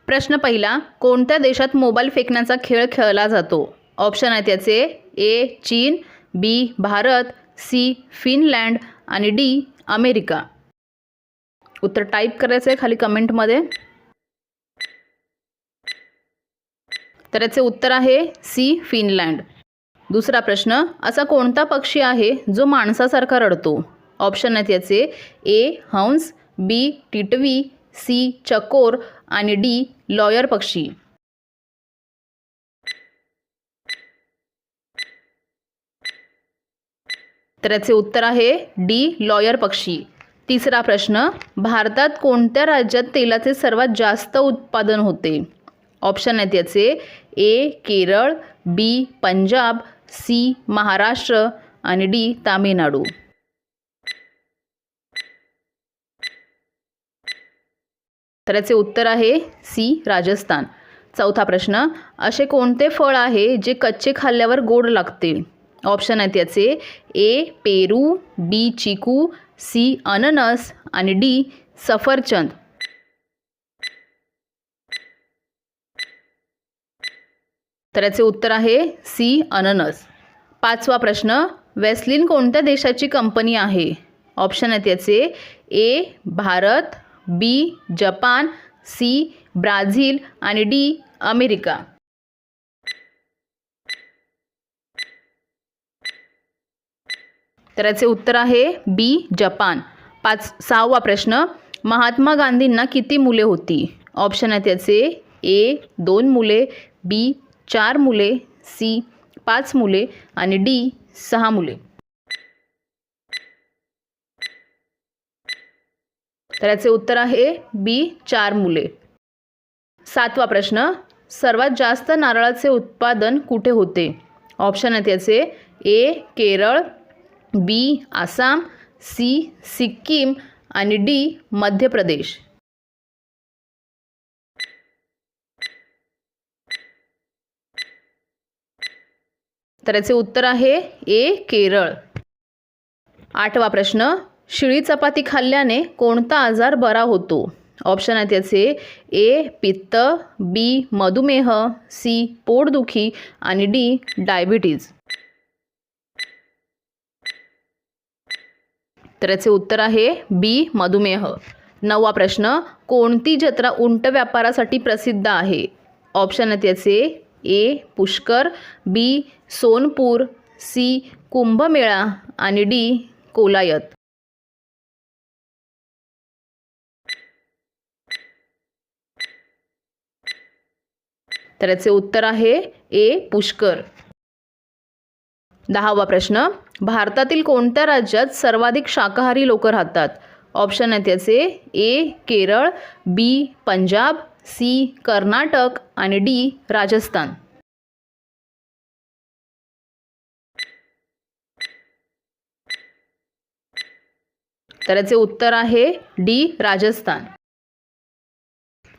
प्रश्न पहिला, कोणत्या देशात मोबाईल फेकण्याचा खेळ खेळला जातो? ऑप्शन आहेत याचे: ए चीन, बी भारत, सी फिनलँड आणि डी अमेरिका. उत्तर टाईप करायचं आहे खाली कमेंटमध्ये. तर याचे उत्तर आहे सी फिनलँड. दुसरा प्रश्न, असा कोणता पक्षी आहे जो माणसासारखा रडतो? ऑप्शन आहेत याचे: ए हंस, बी टिटवी, सी चकोर आणि डी लॉयर पक्षी. तर याचे उत्तर आहे डी लॉयर पक्षी. तिसरा प्रश्न, भारतात कोणत्या राज्यात तेलाचे सर्वात जास्त उत्पादन होते? ऑप्शन आहेत याचे: ए केरळ, बी पंजाब, सी महाराष्ट्र आणि डी तामिळनाडू. तर याचे उत्तर आहे सी राजस्थान. चौथा प्रश्न, असे कोणते फळ आहे जे कच्चे खाल्ल्यावर गोड लागते? ऑप्शन आहेत याचे: ए पेरू, बी चिकू, सी अननस आणि डी सफरचंद. तर याचे उत्तर आहे सी अननस. पाचवा प्रश्न, वेस्लिन कोणत्या देशाची कंपनी आहे? ऑप्शन आहेत याचे: ए भारत, बी जपान, सी ब्राझील आणि डी अमेरिका. तर याचे उत्तर आहे बी जपान. सहावा प्रश्न, महात्मा गांधींना किती मुले होती? ऑप्शन आहेत याचे: ए 2 मुले, बी 4 मुले, सी 5 मुले आणि डी 6 मुले. तर याचे उत्तर आहे बी 4 मुले. सातवा प्रश्न, सर्वात जास्त नारळाचे उत्पादन कुठे होते? ऑप्शन आहेत याचे: ए केरळ, बी आसाम, सी सिक्कीम आणि डी मध्य प्रदेश. तर याचे उत्तर आहे ए केरळ. आठवा प्रश्न, शिळी चपाती खाल्ल्याने कोणता आजार बरा होतो? ऑप्शन आहेत याचे: ए पित्त, बी मधुमेह, सी पोटदुखी आणि डी डायबिटीज. तर याचे उत्तर आहे बी मधुमेह. नववा प्रश्न, कोणती जत्रा उंट व्यापारासाठी प्रसिद्ध आहे? ऑप्शन आहेत याचे: ए पुष्कर, बी सोनपूर, सी कुंभमेळा आणि डी कोलायत. तर याचे उत्तर आहे ए पुष्कर. 10वा प्रश्न, भारतातील कोणत्या राज्यात सर्वाधिक शाकाहारी लोक राहतात? ऑप्शन आहेत याचे: ए केरळ, बी पंजाब, सी कर्नाटक आणि डी राजस्थान. तर याचे उत्तर आहे डी राजस्थान.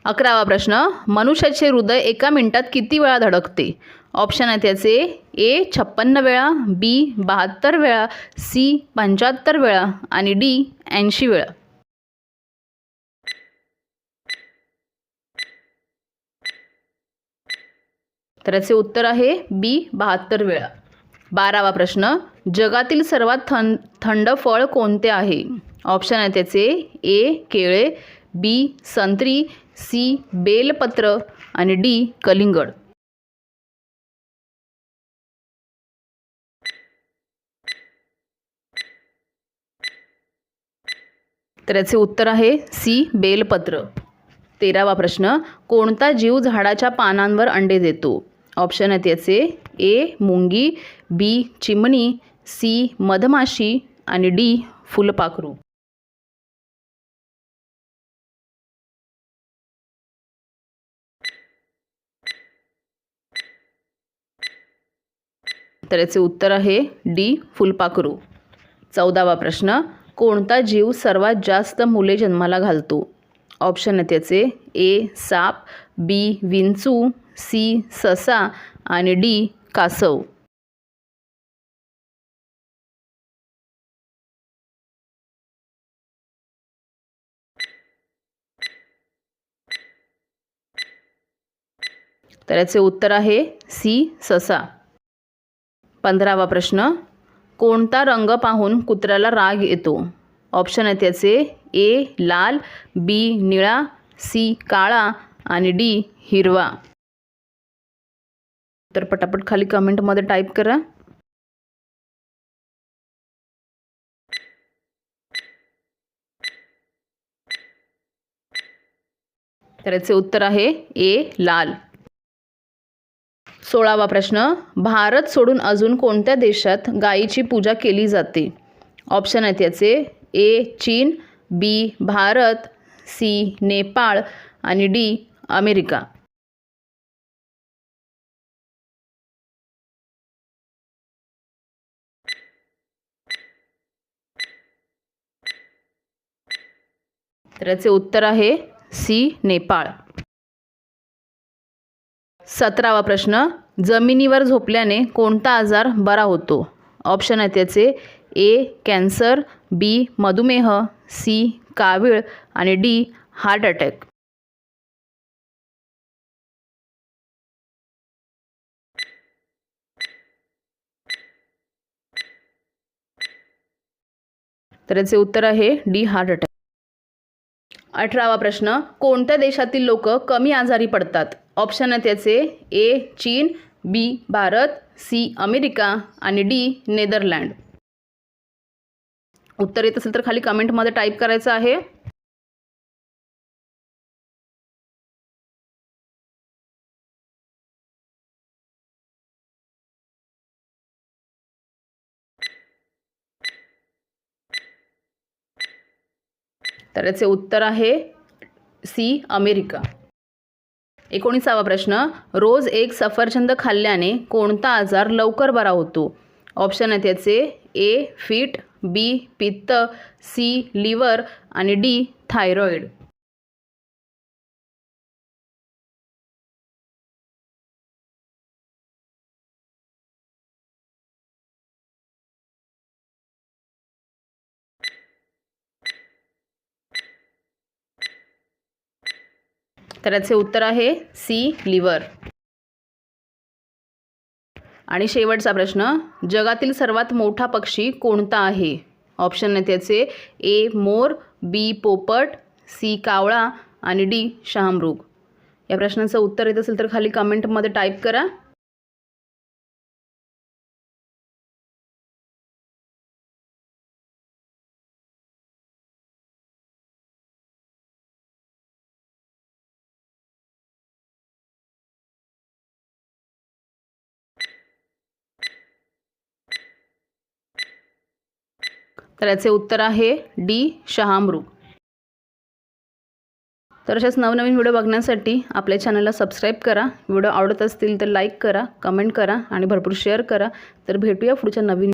11वा प्रश्न, मनुष्याचे हृदय एका मिनिटात किती वेळा धडकते? ऑप्शन आहेत याचे: ए 56 वेळा, बी 72 वेळा, सी 75 वेळा आणि डी 80 वेळा. तर याचे उत्तर आहे बी 72 वेळा. 12वा प्रश्न, जगातील सर्वात थंड फळ कोणते आहे? ऑप्शन आहेत याचे: ए केळे, बी संत्री, सी बेलपत्र आणि डी कलिंगड. तर याचे उत्तर आहे सी बेलपत्र. 13वा प्रश्न, कोणता जीव झाडाच्या पानांवर अंडे देतो? ऑप्शन आहेत याचे: ए मुंगी, बी चिमणी, सी मधमाशी आणि डी फुलपाखरू. तर याचे उत्तर आहे डी फुलपाखरू. 14वा प्रश्न, कोणता जीव सर्वात जास्त मुले जन्माला घालतो? ऑप्शन आहेत याचे: ए साप, बी विंचू, सी ससा आणि डी कासव. तर याचे उत्तर आहे सी ससा. 15वा प्रश्न, कोणता रंग पाहून कुत्र्याला राग येतो? ऑप्शन आहेत याचे ए लाल, बी निळा, सी काळा आणि डी हिरवा. तर पटापट खाली कमेंटमध्ये टाईप करा. तर याचे उत्तर आहे ए लाल. 16वा प्रश्न, भारत सोडून अजून कोणत्या देशात गायीची पूजा केली जाते? ऑप्शन आहेत याचे ए चीन, बी भारत, सी नेपाळ आणि डी अमेरिका. तर याचे उत्तर आहे सी नेपाळ. 17वा प्रश्न, जमिनीवर झोपल्याने कोणता आजार बरा होतो? ऑप्शन आहेत याचे ए कॅन्सर, बी मधुमेह, सी कावीळ आणि डी हार्ट अटॅक. तर याचे उत्तर आहे डी हार्ट अटॅक. 18वा प्रश्न, कोणत्या देशातील लोक कमी आजारी पडतात? ऑप्शन आहेत याचे ए चीन, बी भारत, सी अमेरिका आणि डी नेदरलँड. उत्तर येत असेल तर खाली कमेंटमध्ये टाईप करायचं आहे. तर याचे उत्तर आहे सी अमेरिका. 19वा प्रश्न, रोज एक सफरचंद खाल्ल्याने कोणता आजार लवकर बरा होतो? ऑप्शन आहेत याचे ए फीट, बी पित्त, सी लिव्हर आणि डी थायरॉइड. तर याचे उत्तर आहे सी लिव्हर. आणि शेवटचा प्रश्न, जगातील सर्वात मोठा पक्षी कोणता आहे? ऑप्शन आहेत याचे ए मोर, बी पोपट, सी कावळा आणि डी शहामृग. या प्रश्नाचं उत्तर येत असेल तर खाली कमेंटमध्ये टाईप करा. तर याचे उत्तर आहे डी शहामृग. तर अशाच नवनवीन व्हिडिओ बघण्यासाठी आपल्या चॅनलला सबस्क्राईब करा. व्हिडिओ आवडत असतील तर लाईक करा, कमेंट करा आणि भरपूर शेअर करा. तर भेटूया पुढच्या नवीन